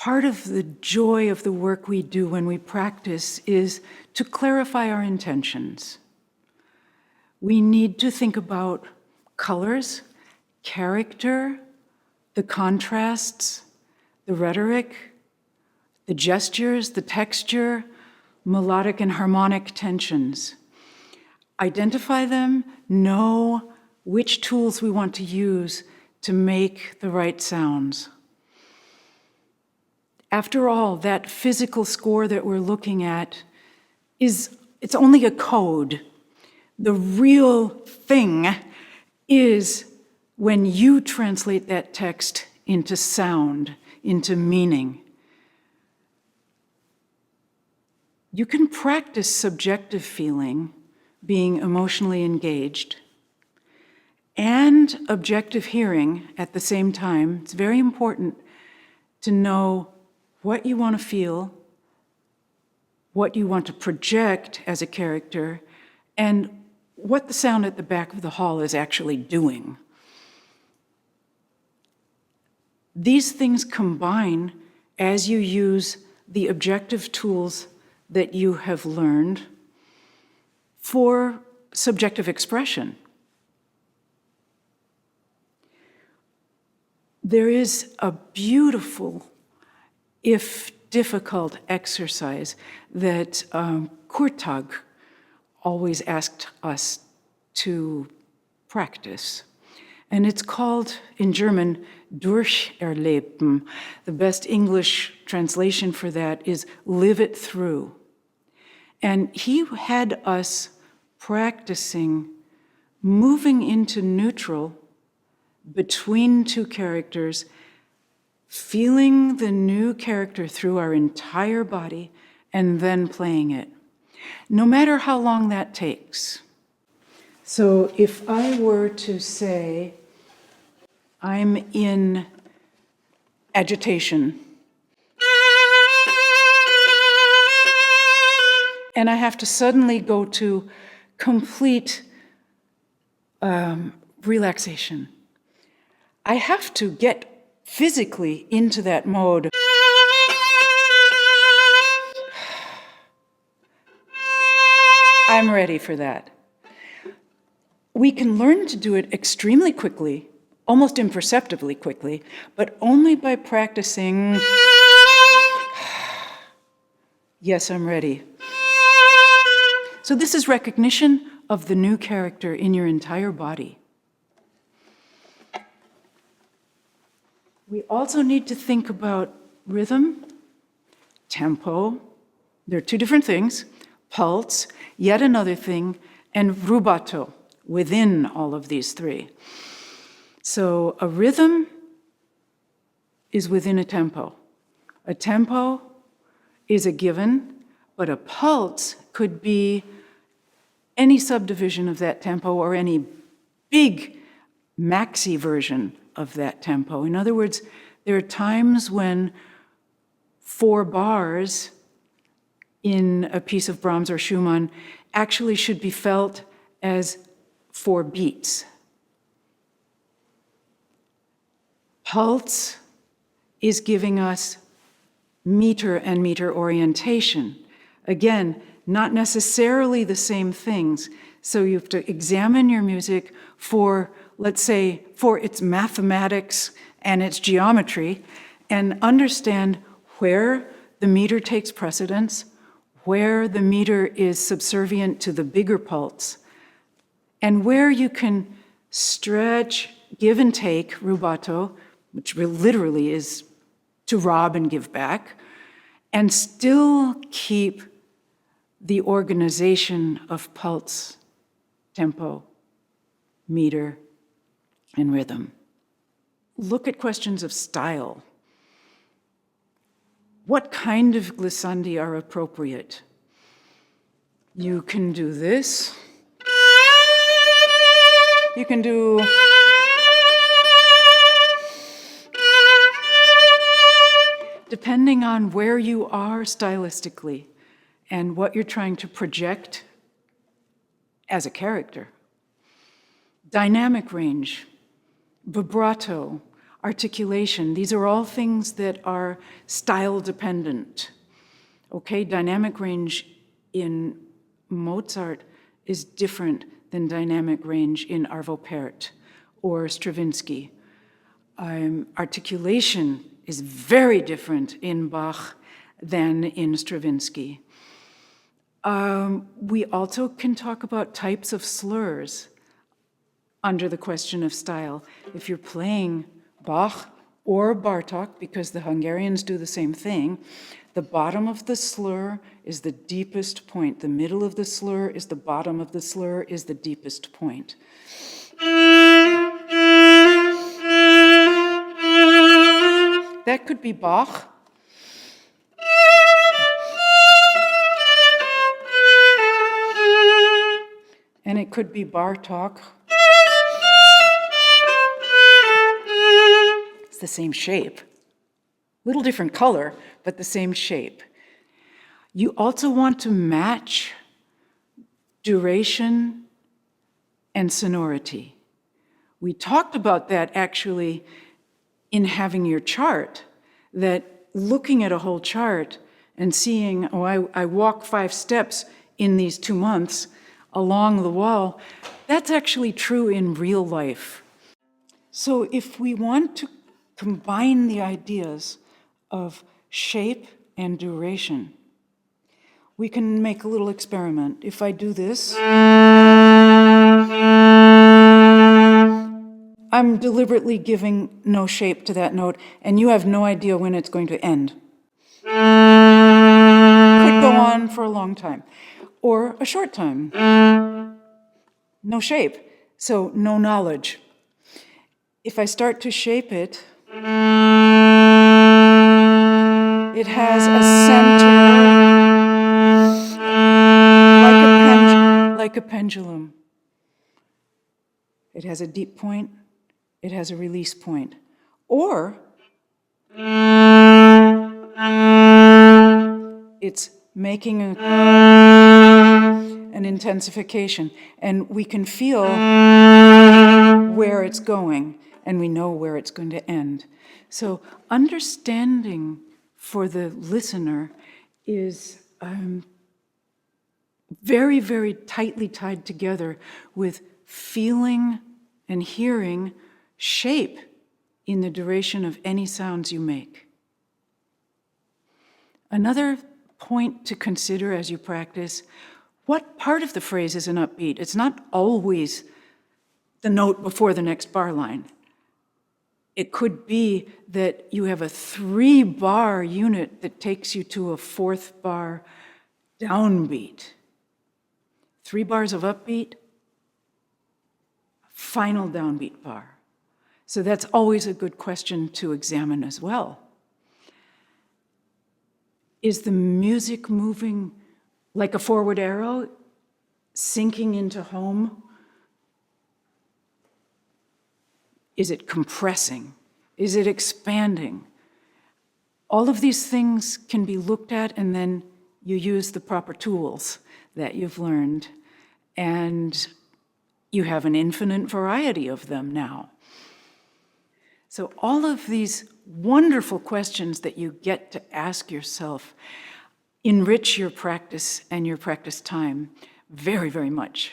Part of the joy of the work we do when we practice is to clarify our intentions. We need to think about colors, character, the contrasts, the rhetoric, the gestures, the texture, melodic and harmonic tensions. Identify them, know which tools we want to use to make the right sounds. After all, that physical score that we're looking at it's only a code. The real thing is when you translate that text into sound, into meaning. You can practice subjective feeling, being emotionally engaged, and objective hearing at the same time. It's very important to know what you want to feel, what you want to project as a character, and what the sound at the back of the hall is actually doing. These things combine as you use the objective tools that you have learned for subjective expression. There is a beautiful, if difficult, exercise that Kurtag always asked us to practice. And it's called, in German, Durcherleben. The best English translation for that is live it through. And he had us practicing moving into neutral between two characters, feeling the new character through our entire body, and then playing it, no matter how long that takes. So if I were to say, I'm in agitation, and I have to suddenly go to complete relaxation, I have to get physically into that mode. I'm ready for that. We can learn to do it extremely quickly, almost imperceptibly quickly, but only by practicing, yes, I'm ready. So this is recognition of the new character in your entire body. We also need to think about rhythm, tempo. There are two different things, pulse, yet another thing, and rubato within all of these three. So a rhythm is within a tempo. A tempo is a given, but a pulse could be any subdivision of that tempo or any big maxi version of that tempo. In other words, there are times when 4 bars in a piece of Brahms or Schumann actually should be felt as 4 beats. Pulse is giving us meter and meter orientation. Again, not necessarily the same things. So you have to examine your music for, let's say, for its mathematics and its geometry, and understand where the meter takes precedence, where the meter is subservient to the bigger pulse, and where you can stretch, give and take, rubato, which literally is to rob and give back, and still keep the organization of pulse, tempo, meter, and rhythm. Look at questions of style. What kind of glissandi are appropriate? You can do this. You can do... depending on where you are stylistically and what you're trying to project as a character. Dynamic range, vibrato. articulation. These are all things that are style dependent. Okay, dynamic range in Mozart is different than dynamic range in Arvo Pärt or Stravinsky. Articulation is very different in Bach than in Stravinsky. We also can talk about types of slurs under the question of style. If you're playing Bach or Bartók, because the Hungarians do the same thing, the bottom of the slur is the deepest point. The middle of the slur is the bottom of the slur is the deepest point. That could be Bach. And it could be Bartók. It's the same shape. Little different color, but the same shape. You also want to match duration and sonority. We talked about that actually in having your chart, that looking at a whole chart and seeing, oh, I walk 5 steps in these 2 months along the wall, that's actually true in real life. So if we want to combine the ideas of shape and duration, we can make a little experiment. If I do this, I'm deliberately giving no shape to that note, and you have no idea when it's going to end. Could go on for a long time, or a short time. No shape, so no knowledge. If I start to shape it, it has a center like a pendulum. It has a deep point, it has a release point. Or it's making an intensification, and we can feel where it's going, and we know where it's going to end. So understanding for the listener is very, very tightly tied together with feeling and hearing shape in the duration of any sounds you make. Another point to consider as you practice, what part of the phrase is an upbeat? It's not always the note before the next bar line. It could be that you have a 3-bar unit that takes you to a 4th bar downbeat. 3 bars of upbeat, final downbeat bar. So that's always a good question to examine as well. Is the music moving like a forward arrow, sinking into home? Is it compressing? Is it expanding? All of these things can be looked at, and then you use the proper tools that you've learned, and you have an infinite variety of them now. So all of these wonderful questions that you get to ask yourself enrich your practice and your practice time very, very much.